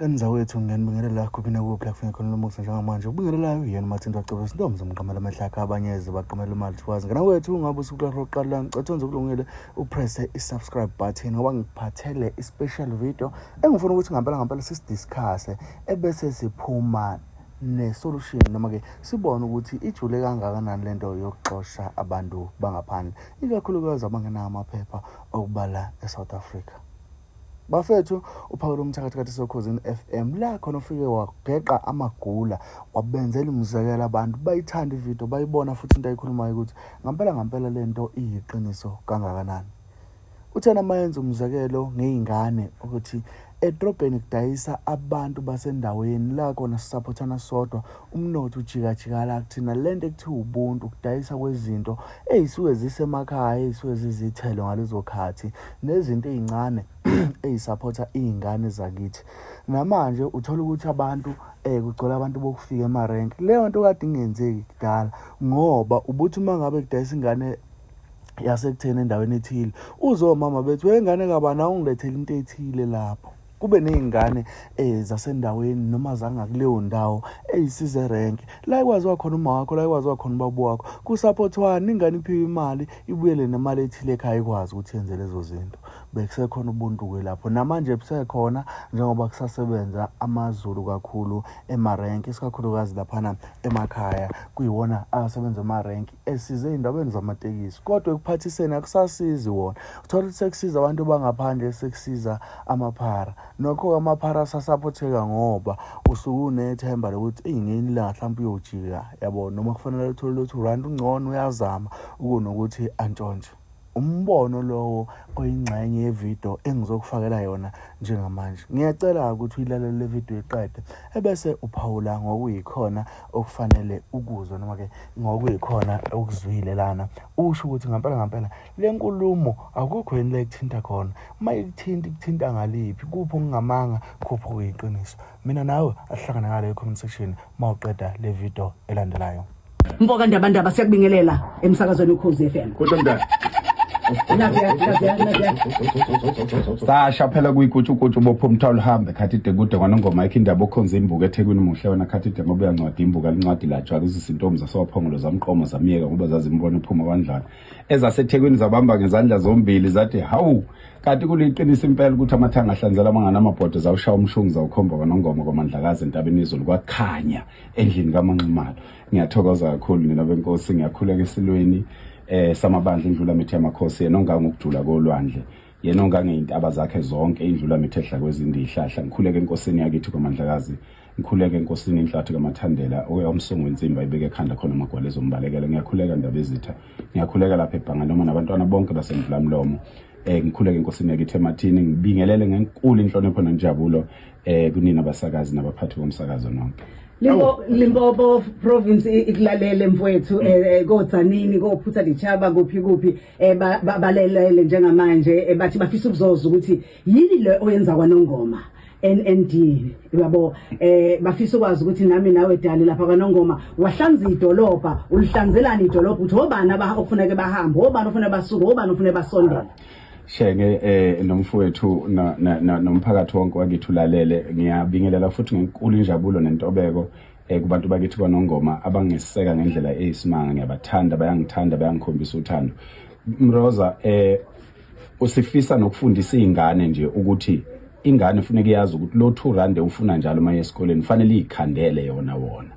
Kanza wethu ngiyanibingelela kuphina ku platform khona lomusa njengamanje ubingelelayo yena Martin Dwaqobo Sintombi zomqamela amahlaka abanye baqamela imali twazi ngana wethu ungabe usuqala ngicathanze ukulungile upress i-subscribe button ngoba ngiphathele i-special video engifuna ukuthi ngempela sisidiscuss ebese siphuma ne-solution noma ke sibone ukuthi ijule kangakanani lento yokuxosha abantu bangaphandle ikakhulukazi abangenama amaphepha okubala eSouth Africa. Bafethu uPhawulo Mthakathi Sokhosini FM la khona ufike wageqa amagula wabenzela umzekelo abantu bayithanda ivideo bayibona futhi into ayikhulumayo ukuthi ngempela lento iyiqiniso kangakanani. Uthena mayenza umzekelo ngeingane ukuthi edrobheni kudayisa abantu basendaweni la khona sisupportana sodwa umnotho ujika la kuthina lento ekuthiwa ubuntu kudayisa kwezinto ezisuke zisemakhaya ezisuke zizithelo ngalezo khathi nezinto ezincane ezisupporta izingane zakithi. Namanje uthola ukuthi abantu kugcwala abantu bokufika emarenki. Leyo nto kade ingenzeki kudala ngoba ubuthi mangabe kudayisa ingane yasekuthena endaweni ethile uzomama bethu wengane kabana ungilethele into ethile lapho kube nezingane zasendaweni noma zangakuleyo ndawo ezisize renke la ikwaziwa khona uma wakho la ikwaziwa khona ubaba wakho kusupportwana ingane iphiwe imali ibuyele nemali ethile ekhaya ikwazi ukuthi yenze lezo zinto. Bekusekhona ubuntu kwelapho namanje busekhona njengoba kusasebenza amaZulu kakhulu emarenki isikakhulukazi laphana emakhaya kuyiwona asebenza emarenki esize indabeni zamatekisi kodwa ekuphathiseni akusasizi wona. Uthola ukuthi sekusiza abantu bangaphandle sekusiza amaphara nokho amaphara sasupporteka ngoba usuku unethemba lokuthi ingeni la mhlawumbe uyojika yabo noma kufanele uthole ukuthi urand ungcono uyazama ukunokuthi antshontshe. Umbono lowo oyingxenye yevideo engizokufakela yona njengamanje. Ngiyacela ukuthi uyilalele le video iqede ebese uphawula ngokuyikhona okufanele ukuzwe noma ke ngokuyikhona okuzwile lana usho ukuthi ngempela lenkulumo akukho yini la ekuthinta khona mayikuthinta ngaliphi kupho ngingamanga kupho kuyiqiniso. Mina nawe asihlangana ngale comment section mawuqeda le video elandelayo. Mboka ndabandaba siyakubingelela emsakazweni uKhozi FM. Kodwa mntana Sasha phela kuyikutshukutshu bopho umthwalo uhambe khathide kude kwanongoma yakhe indaba okhonza imbuka eThekwini muhle wena khathide ngoba uyancwadi imbuka lincwadi lajwa izintombi zasophongolo zamqomo zamiyeka ngoba zazimbona iphuma kanjani ezaseThekwini zabamba ngezandla zombili zathi hawu kanti kuliqinisa impela ukuthi amathanga ahlanzela amangana amabhodo zawushaya umshungu zawukhomba kwanongoma kwamandlakazi entabeni izulu kwakhanya endlini kaManximalo. Ngiyathokoza kakhulu nina benkosi ngiyakhuleka esilweni samabandla indlula mithi yamakhosi yena onga ngokujula kolwandle yena onga ngeyintaba zakhe zonke indlula mithi ehla kwezindi ihlahla ngikhuleke enkosini yakithi kwamandlakazi ngikhuleke enkosini inhlathi kaMathandela oyomsongo wensimba ibeke ekhanda khona amagwalezo ombalekela ngiyakhuleka ndaba ezitha ngiyakhuleka lapha eBhanga noma nabantwana bonke basemdlamlomo ngikhuleke enkosini yakithi eMathini ngibingelele ngenkulu inhlonipho nenjabulo kunina abasakazi nabaphathi bomsakazo nonke. Limpopo province ikulalele mfowethu koTzanini koPhutha Dichaba kuphi balelele njengamanje bathi bafisa ukuzoza ukuthi yini le oyenza kwanongoma NND yabo bafisa ukwazi ukuthi nami nawe dali lapha kwanongoma wahlanza idolobha ulihlanzelani idolobha uthi obani abakufuneka bahambe obani ufuna basuka obani ufuna basondela. Shenge nomfowethu nomphakathi wonke wakithi ulalele ngiyabingelela futhi ngenkulu injabulo nentobeko kubantu bakithi kwanongoma abangiseka ngendlela eyisimanga ngiyabathanda bayangithanda bayangikhombisa uthando. Mroza usifisa nokufundisa izingane nje ukuthi ingane kufanele iyazi ukuthi lo 2 rand ufuna njalo maye esikoleni kufanele ikhandele yona wona.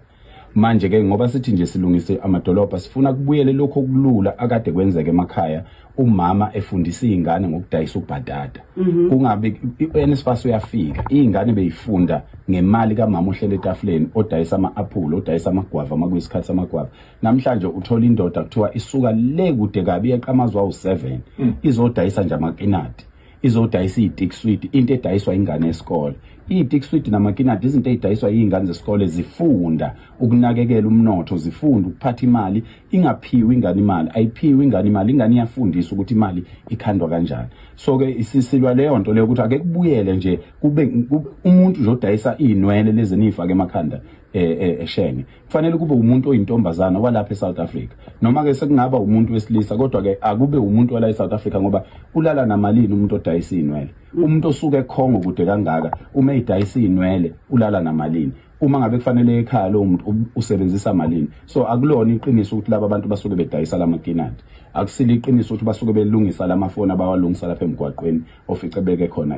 Manje ke ngoba sithi nje silungise amadolobha sifuna kubuyele lokho okulula akade kwenzeke emakhaya umama efundisa izingane ngokudayisa ubhatata kungabe uNSFAS uyafika izingane beyifunda ngemali kaMama ohlele etafuleni odayisa ama-apple odayisa amagwava makuyisikhathi samagwava. Namhlanje uthola indoda kuthiwa isuka le kude kabi yaqamazwa u7 izodayisa nje amakinati izodayisa iTick Sweet into edayiswa ingane esikole. iTick Sweet namakinati izinto ezidayiswa izingane zesikole zifunda ukunakekela umnotho zifunda ukuphatha imali ingaphiwe ingane imali ayiphiwe ingane imali ingane iyafundiswa ukuthi imali ikhandwa kanjani. So ke isisilwa leyo nto leyo ukuthi ake kubuyele nje kube umuntu uzodayisa inwele lezi nifake emakhanda eshenge kufanele kube umuntu oyintombazana walapha eSouth Africa noma ke sekungaba umuntu wesilisa kodwa ke akube umuntu wala eSouth Africa ngoba ulala namalini umuntu odayisa inwele umuntu osuke eKhongo kude kangaka ume mayidayisa inwele ulala namalini uma ngabe kufanele ekhaya lo muntu usebenzisa malini so akulona iqiniso ukuthi laba abantu basuke bedayisa lamakinati akusile iqiniso ukuthi basuke belungisa lamafoni abawalungisa lapha emgwaqweni ofice beke khona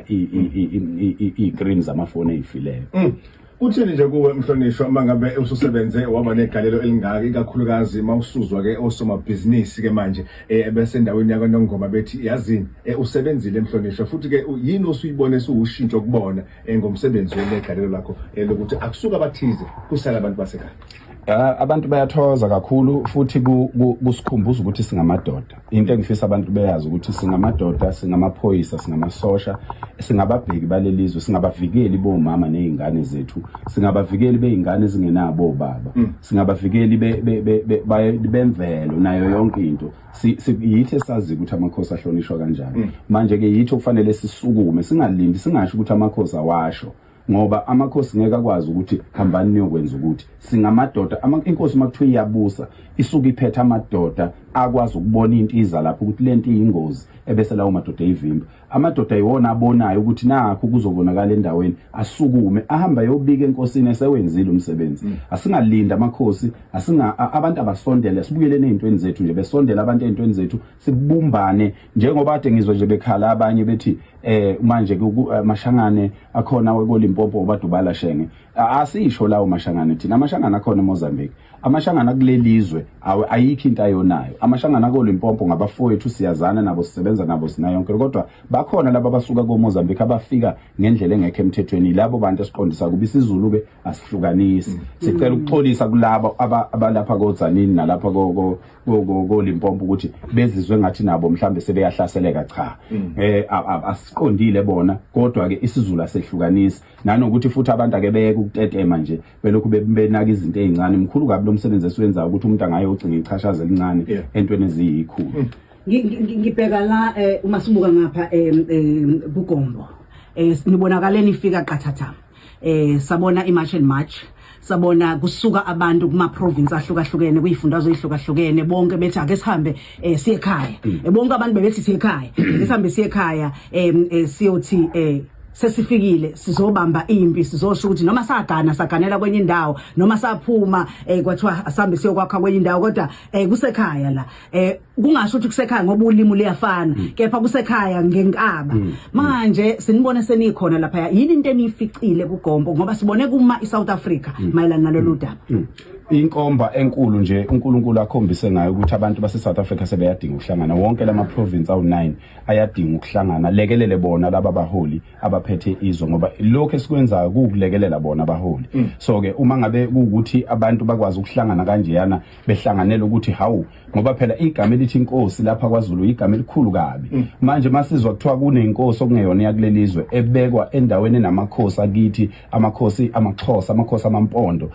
i-screen zamafoni ezifileyo. Uthini nje kuwe Mhlonishwa mangabe ususebenze waba negalelo elingaka ikakhulukazi mawusuzwa ke osomabhizinisi ke manje bese endaweni yakwaNongoma bethi yazini usebenzile Mhlonishwa futhi ke yini osuyibone ushintsho kubona ngomsebenzi wegalelo lakho lokuthi akusuka abathize kusala abantu basekhaya. Abantu bayathoza kakhulu futhi kusikhumbuza ukuthi singamadoda. Into engifisa abantu beyazi ukuthi singamadoda, singamaphoyisa, singamasosha, singababheki balelizwe, singabavikeli bomama nezingane zethu, singabavikeli beingane ezingenabo baba, singabavikeli bemvelo nayo yonke into. Yithi sazi ukuthi amakhosi ahlonishwa kanjani. Manje ke yithi kufanele sisukume, singalindi singasho ukuthi amakhosi awasho. Ngoba amakhosi ngeke akwazi ukuthi hambani niyokwenza ukuthi singamadoda inkosi makuthiwa iyabusa isuka iphethe amadoda akwazi ukubona intiza lapho ukuthi lento iyingozi ebese lawo madoda eyivimba amadoda ayona abonayo ukuthi nakho kuzobonakala endaweni asukume ahamba yobika enkosini esewenzile umsebenzi asingalinda amakhosi abantu abasondele sibuyelene ezintweni zethu nje besondela abantu ezintweni zethu sibumbane njengoba ade ngizwe nje bekhala abanye bethi manje mashangane akhona wekolimpopo obadubala shenge asisho lawo mashangane thina amashangane akhona eMozambique amashangane akulelizwe ayikho into ayonayo amashangane akolimpopo ngabafowethu siyazana nabo sisebenza nabo sina yonke kodwa bakhona laba basuka koMozambique abafika ngendlela engekho emthethweni labo bantu esiqondisa kuba isiZulu ke asihlukanisi sicela ukuxolisa kulabo abalapha koZanini nalapha kolimpopo ukuthi bezizwe ngathi nabo mhlambe sebeyahlaseleka cha asiqondile bona kodwa ke isiZulu asehlukanisi nanokuthi futhi abantu ake beke ukutetema nje belokhu benaka izinto ezincane mkhulu kabi lo msebenzi esiwenza ukuthi umuntu angaye ucinga ichashaza elincane entweni eziyikhulu. Ngibheka la uma sibuka ngapha kuGombo nibonakaleni ifika qathatha sabona imarch and march sabona kusuka abantu kuma province ahlukahlukene kuyifundazwe ezihlukahlukene bonke bethi ake sihambe siye ekhaya bonke abantu bebethi siye ekhaya sihambe siye ekhaya siyothi sesifikile sizobamba impi sizosho ukuthi noma saganela kwenye indawo noma saphuma kwathiwa asambe siyokwakha kwenye indawo kodwa kusekhaya la kungasho ukuthi kusekhaya ngoba ulimi liyafana kepha kusekhaya ngenkaba manje sinibone senikhona lapha yini into enificile kuGombo ngoba sibone kuma iSouth Africa mayelana nalolu daba. Inkomba enkulu nje uNkulunkulu akhombise ngayo ukuthi abantu base South Africa sebeyadinga ukuhlangana wonke lama province awu9 ayadinga ukuhlangana lekelele bona laba baholi abaphethe izwe ngoba lokho esikwenza ukulekelela bona abaholi so ke uma ngabe ukuthi abantu bakwazi ukuhlangana kanjeyana behlanganela ukuthi hawu ngoba phela igama elithi inkosi lapha kwaZulu igama elikhulu kabi manje masizwa kuthiwa kunenkosi okungeyona yakulelizwe ebekwa endaweni namakhosi akithi amakhosi amaXhosa amakhosi amampondo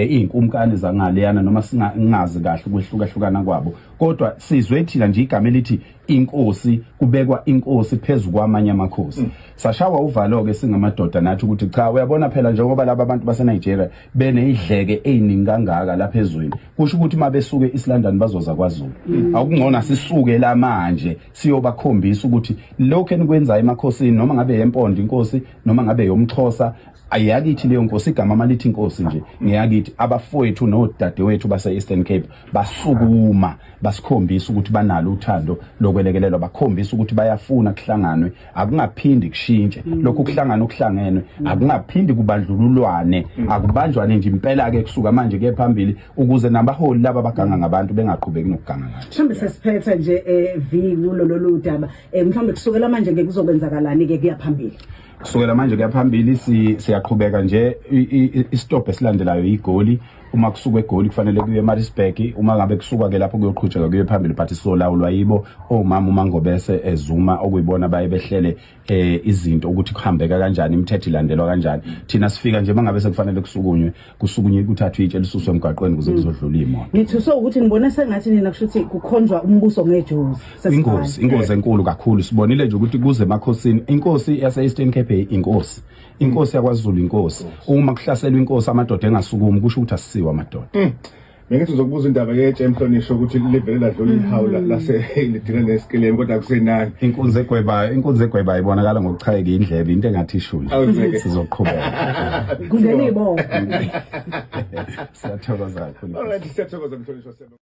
inkumkani zangaleyana noma singazi kahle ukwehlukahlukana kwabo kodwa sizwe thina nje igama elithi inkosi kubekwa inkosi phezulu kwamanye amakhosi sashawa uvalo ke singamadoda nathi ukuthi cha uyabona phela njengoba laba abantu base Nigeria beneyidleke eziningi kangaka lapha ezweni kusho ukuthi mabesuke eSlondon bazoza kwaZulu akungcono sisuke la manje siyobakhombisa ukuthi lokho enikwenza emakhosini noma ngabe yempondo inkosi noma ngabe yomXhosa ayakithi leyo nkosi igama malithi inkosi nje ngiyakithi abafowethu nodadewethu base Eastern Cape basukuma basikhombisa ukuthi banalo uthando lokwelekelelwa bakhombisa ukuthi bayafuna kuhlanganwe akungaphindi kushintshe lokho kuhlangana okuhlangenwe akungaphindi kubandlululwane akubanjwane nje impela ke kusuka manje ke phambili ukuze nabaholi laba baganga ngabantu bengaqhubeki nokuganga ngathi mhlambe sesiphetha nje vikulo lolu daba mhlambe kusukela manje ke kuzokwenzakalani ke kuyaphambili kusukela manje kuyaphambili siyaqhubeka nje istop esilandelayo igoli uma kusuka egoli kufanele kuye eMaritzburg uma ngabe kusuka ke lapho kuyoqhutsheka kuye phambili but solawulwa yibo omama uMangobese ezuma okuyibona baye behlele izinto ukuthi kuhambeka kanjani imithetho ilandelwa kanjani thina sifika nje mangabe sekufanele kusukunywe kuthathwe itshe lisuswe emgaqweni kuze kuzodlula imoto ngithuso ukuthi ngibone sengathi nina kushuthi kukhonjwa umbuso ngejozi ingozi enkulu kakhulu sibonile nje ukuthi kuze emakhosini inkosi yase Eastern Cape inkosi yakwaZulu inkosi uma kuhlaselwa inkosi amadoda engasukumi kusho ukuthi asisiwa amadoda Bengithi uzokubuza indaba yetshe emhlonishwa ukuthi livele ladlula ihawu lase lidina nesikilemi kodwa akusenani. Inkunzi egwebayo ibonakala ngokuchayeka indlebe into engathi ishuli. Sizoqhubeka. Kungena ibonga. Siyathokoza kakhulu. Alright, siyathokoza mhlonishwa.